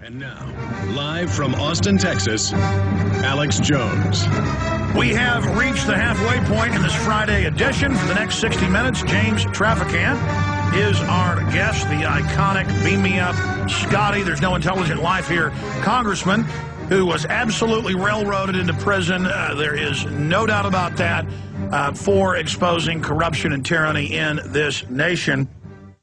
And now, live from Austin, Texas, Alex Jones. We have reached the halfway point in this Friday edition. For the next 60 minutes, James Traficant is our guest, the iconic Beam Me Up Scotty, there's no intelligent life here, congressman who was absolutely railroaded into prison. There is no doubt about that, for exposing corruption and tyranny in this nation.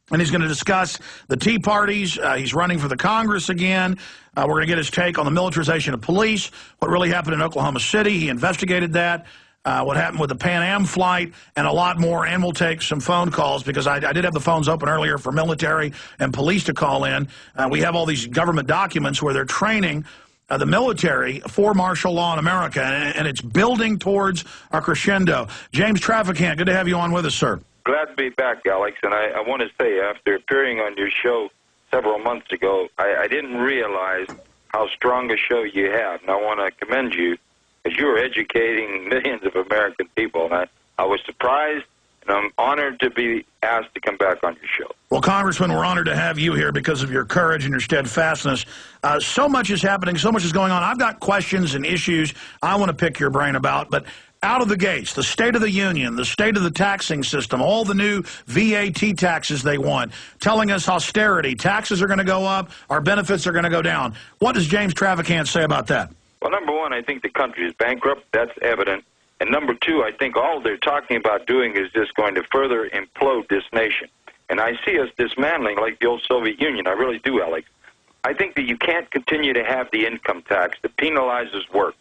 And he's going to discuss the Tea Parties. He's running for the Congress again. We're going to get his take on the militarization of police, what really happened in Oklahoma City. He investigated that, what happened with the Pan Am flight, and a lot more. And we'll take some phone calls because I did have the phones open earlier for military and police to call in. We have all these government documents where they're training the military for martial law in America, and it's building towards a crescendo. James Traficant, good to have you on with us, sir. Glad to be back, Alex, and I want to say, after appearing on your show several months ago, I didn't realize how strong a show you have, and I want to commend you, because you are educating millions of American people, and I was surprised, and I'm honored to be asked to come back on your show. Well, Congressman, we're honored to have you here because of your courage and your steadfastness. So much is happening, so much is going on. I've got questions and issues I want to pick your brain about, but out of the gates, the State of the Union, the state of the taxing system, all the new VAT taxes they want, telling us austerity, taxes are going to go up, our benefits are going to go down. What does James Traficant say about that? Well, number one, I think the country is bankrupt. That's evident. And number two, I think all they're talking about doing is just going to further implode this nation. And I see us dismantling like the old Soviet Union. I really do, Alex. I think that you can't continue to have the income tax that penalizes work,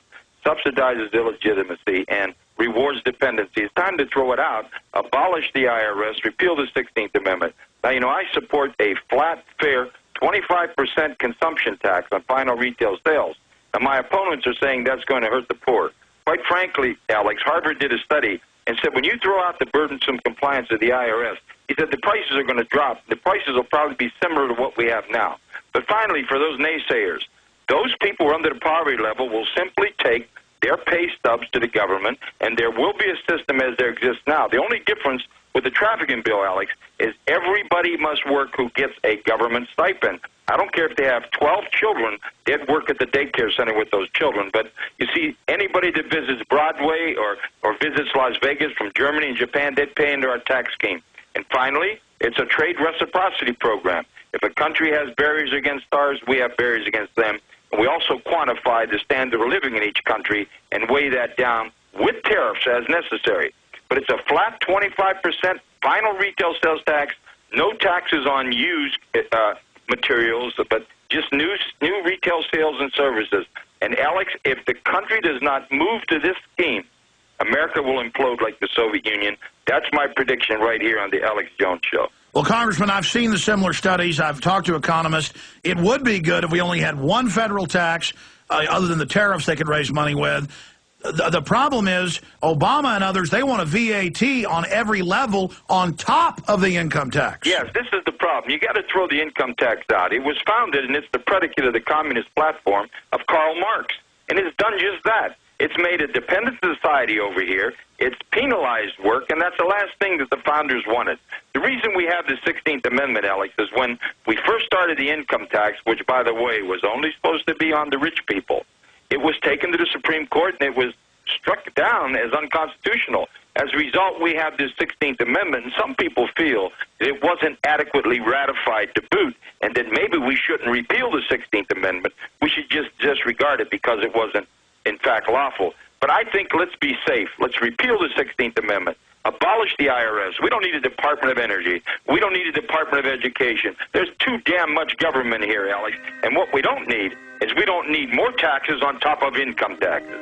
subsidizes illegitimacy, and rewards dependency. It's time to throw it out, abolish the IRS, repeal the 16th Amendment. Now, you know, I support a flat, fair, 25% consumption tax on final retail sales. And my opponents are saying that's going to hurt the poor. Quite frankly, Alex, Harvard did a study and said when you throw out the burdensome compliance of the IRS, he said the prices are going to drop. The prices will probably be similar to what we have now. But finally, for those naysayers, those people who are under the poverty level will simply take their pay stubs to the government, and there will be a system as there exists now. The only difference with the trafficking bill, Alex, is everybody must work who gets a government stipend. I don't care if they have 12 children, they'd work at the daycare center with those children. But you see, anybody that visits Broadway or visits Las Vegas from Germany and Japan, they'd pay into our tax scheme. And finally, it's a trade reciprocity program. If a country has barriers against ours, we have barriers against them. And we also quantify the standard of living in each country and weigh that down with tariffs as necessary. But it's a flat 25% final retail sales tax, no taxes on used materials, but just new retail sales and services. And, Alex, if the country does not move to this scheme, America will implode like the Soviet Union. That's my prediction right here on the Alex Jones Show. Well, Congressman, I've seen the similar studies. I've talked to economists. It would be good if we only had one federal tax, other than the tariffs they could raise money with. The problem is Obama and others, they want a VAT on every level on top of the income tax. Yes, this is the problem. You got to throw the income tax out. It was founded, and it's the predicate of the communist platform of Karl Marx. And it's done just that. It's made a dependent society over here. It's penalized work, and that's the last thing that the founders wanted. The reason we have the 16th Amendment, Alex, is when we first started the income tax, which, by the way, was only supposed to be on the rich people, it was taken to the Supreme Court, and it was struck down as unconstitutional. As a result, we have this 16th Amendment, and some people feel that it wasn't adequately ratified to boot, and that maybe we shouldn't repeal the 16th Amendment. We should just disregard it because it wasn't, in fact, lawful. But I think let's be safe. Let's repeal the 16th Amendment. Abolish the IRS. We don't need a Department of Energy. We don't need a Department of Education. There's too damn much government here, Alex. And what we don't need is we don't need more taxes on top of income taxes.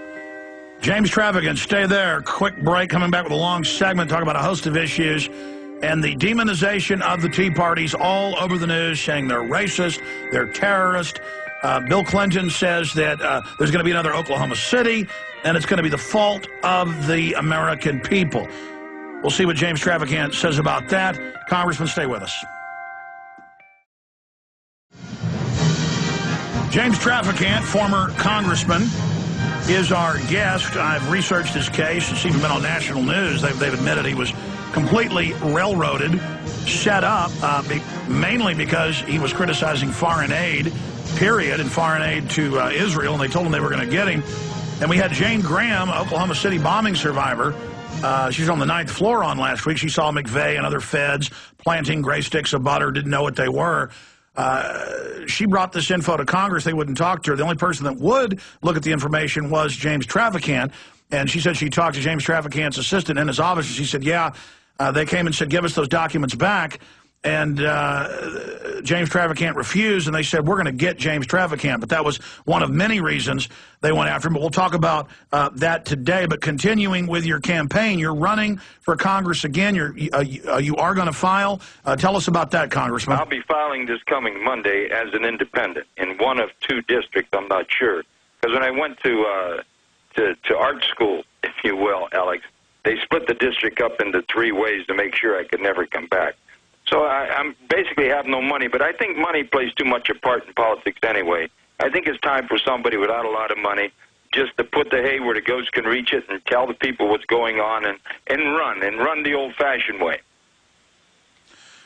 James Traficant, stay there. Quick break, coming back with a long segment, talking about a host of issues and the demonization of the Tea Parties all over the news, saying they're racist, they're terrorist. Bill Clinton says that there's going to be another Oklahoma City, and it's going to be the fault of the American people. We'll see what James Traficant says about that. Congressman, stay with us. James Traficant, former congressman, is our guest. I've researched his case. It's even been on national news. They've admitted he was completely railroaded, set up, mainly because he was criticizing foreign aid period, in foreign aid to Israel, and they told him they were going to get him. And we had Jane Graham, Oklahoma City bombing survivor. She's on the 9th floor on last week. She saw McVeigh and other feds planting gray sticks of butter, didn't know what they were. She brought this info to Congress. They wouldn't talk to her. The only person that would look at the information was James Traficant. And she said she talked to James Traficant's assistant in his office. And she said, yeah, they came and said, give us those documents back. And James Traficant refused, and they said, we're going to get James Traficant. But that was one of many reasons they went after him. But we'll talk about that today. But continuing with your campaign, you're running for Congress again. You are going to file. Tell us about that, Congressman. I'll be filing this coming Monday as an independent in one of 2 districts. I'm not sure. Because when I went to art school, if you will, Alex, they split the district up into 3 ways to make sure I could never come back. So I'm basically have no money, but I think money plays too much a part in politics anyway. I think it's time for somebody without a lot of money just to put the hay where the ghost can reach it and tell the people what's going on and run the old-fashioned way.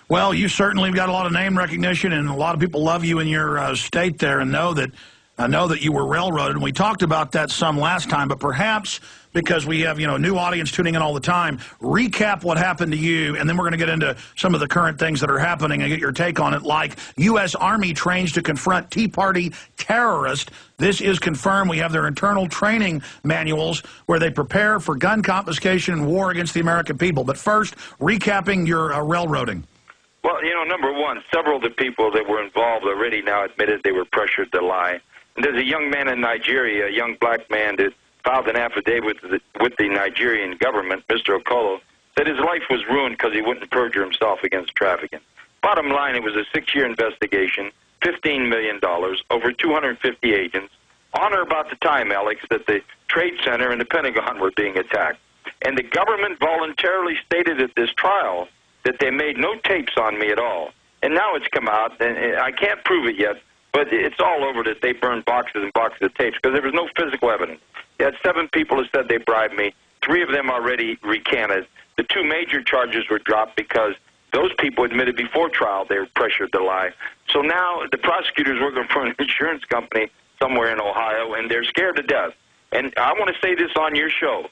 Well, you certainly have got a lot of name recognition, and a lot of people love you in your state there and know that you were railroaded. And we talked about that some last time, but perhaps because we have, a new audience tuning in all the time, recap what happened to you, and then we're going to get into some of the current things that are happening and get your take on it, like U.S. Army trains to confront Tea Party terrorists. This is confirmed. We have their internal training manuals where they prepare for gun confiscation and war against the American people. But first, recapping your railroading. Well, number one, several of the people that were involved already now admitted they were pressured to lie. And there's a young man in Nigeria, a young black man that filed an affidavit with the Nigerian government, Mr. Okolo, that his life was ruined because he wouldn't perjure himself against trafficking. Bottom line, it was a 6-year investigation, $15 million, over 250 agents, on or about the time, Alex, that the Trade Center and the Pentagon were being attacked. And the government voluntarily stated at this trial that they made no tapes on me at all. And now it's come out, and I can't prove it yet, but it's all over that they burned boxes and boxes of tapes because there was no physical evidence. They had 7 people who said they bribed me. 3 of them already recanted. The 2 major charges were dropped because those people admitted before trial they were pressured to lie. So now the prosecutor's working for an insurance company somewhere in Ohio, and they're scared to death. And I want to say this on your show.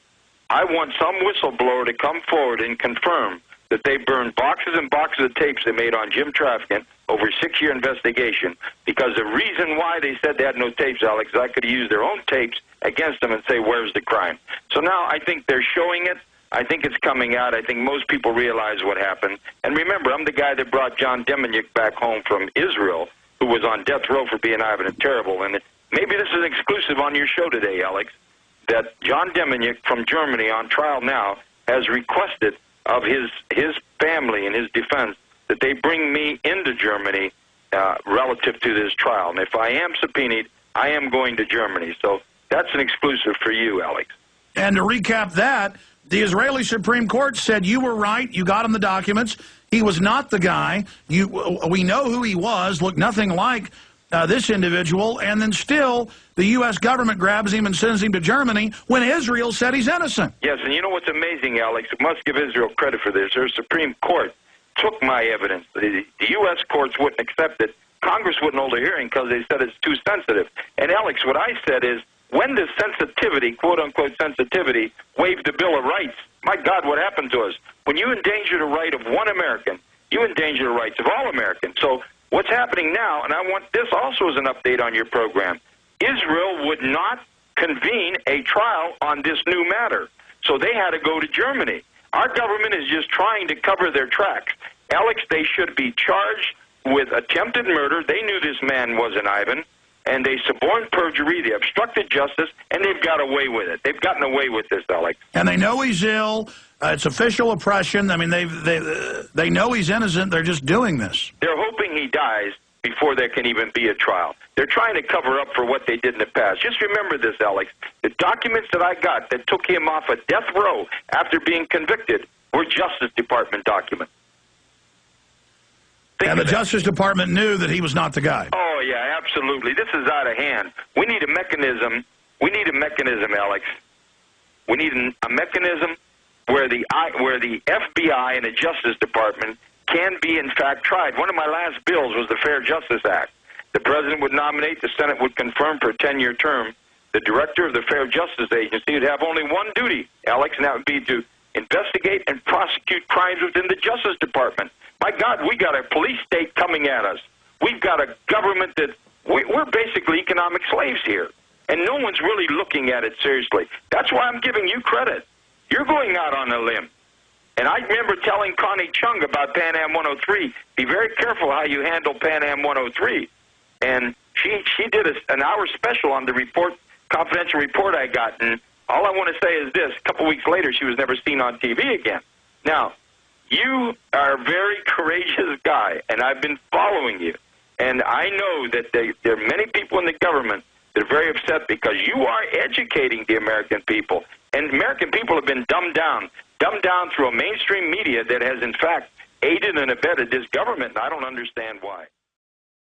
I want some whistleblower to come forward and confirm that they burned boxes and boxes of tapes they made on Jim Traficant over a 6-year investigation, because the reason why they said they had no tapes, Alex, is I could have used their own tapes against them and say, where's the crime? So now I think they're showing it. I think it's coming out. I think most people realize what happened. And remember, I'm the guy that brought John Demjanjuk back home from Israel, who was on death row for being Ivan and Terrible. And maybe this is an exclusive on your show today, Alex, that John Demjanjuk from Germany on trial now has requested of his family and his defense that they bring me into Germany relative to this trial. And if I am subpoenaed, I am going to Germany. So that's an exclusive for you, Alex. And to recap that, the Israeli Supreme Court said you were right. You got him the documents. He was not the guy. We know who he was, looked nothing like this individual, and then still the U.S. government grabs him and sends him to Germany when Israel said he's innocent. Yes, and you know what's amazing, Alex? We must give Israel credit for this. Their Supreme Court took my evidence. The U.S. courts wouldn't accept it. Congress wouldn't hold a hearing because they said it's too sensitive. And, Alex, what I said is, when does sensitivity, quote-unquote sensitivity, waive the Bill of Rights? My God, what happened to us? When you endanger the right of one American, you endanger the rights of all Americans. So what's happening now, and I want this also as an update on your program, Israel would not convene a trial on this new matter. So they had to go to Germany. Our government is just trying to cover their tracks. Alex, they should be charged with attempted murder. They knew this man wasn't Ivan, and they suborned perjury, they obstructed justice, and they've got away with it. They've gotten away with this, Alex. And they know he's ill. It's official oppression. I mean, they know he's innocent. They're just doing this. They're hoping he dies before there can even be a trial. They're trying to cover up for what they did in the past. Just remember this, Alex. The documents that I got that took him off a death row after being convicted were Justice Department documents. And the Justice Department knew that he was not the guy. Oh, yeah, absolutely. This is out of hand. We need a mechanism. We need a mechanism, Alex. We need a mechanism where the FBI and the Justice Department can be, in fact, tried. One of my last bills was the Fair Justice Act. The President would nominate, the Senate would confirm for a 10-year term. The Director of the Fair Justice Agency would have only one duty, Alex, and that would be to investigate and prosecute crimes within the Justice Department. My God, we got a police state coming at us. We've got a government that we're basically economic slaves here, and no one's really looking at it seriously. That's why I'm giving you credit. You're going out on a limb. And I remember telling Connie Chung about Pan Am 103, be very careful how you handle Pan Am 103. And she did an hour special on the report, confidential report I got, and all I want to say is this. A couple weeks later, she was never seen on TV again. Now, you are a very courageous guy, and I've been following you. And I know that there are many people in the government that are very upset because you are educating the American people. And American people have been dumbed down through a mainstream media that has, in fact, aided and abetted this government, and I don't understand why.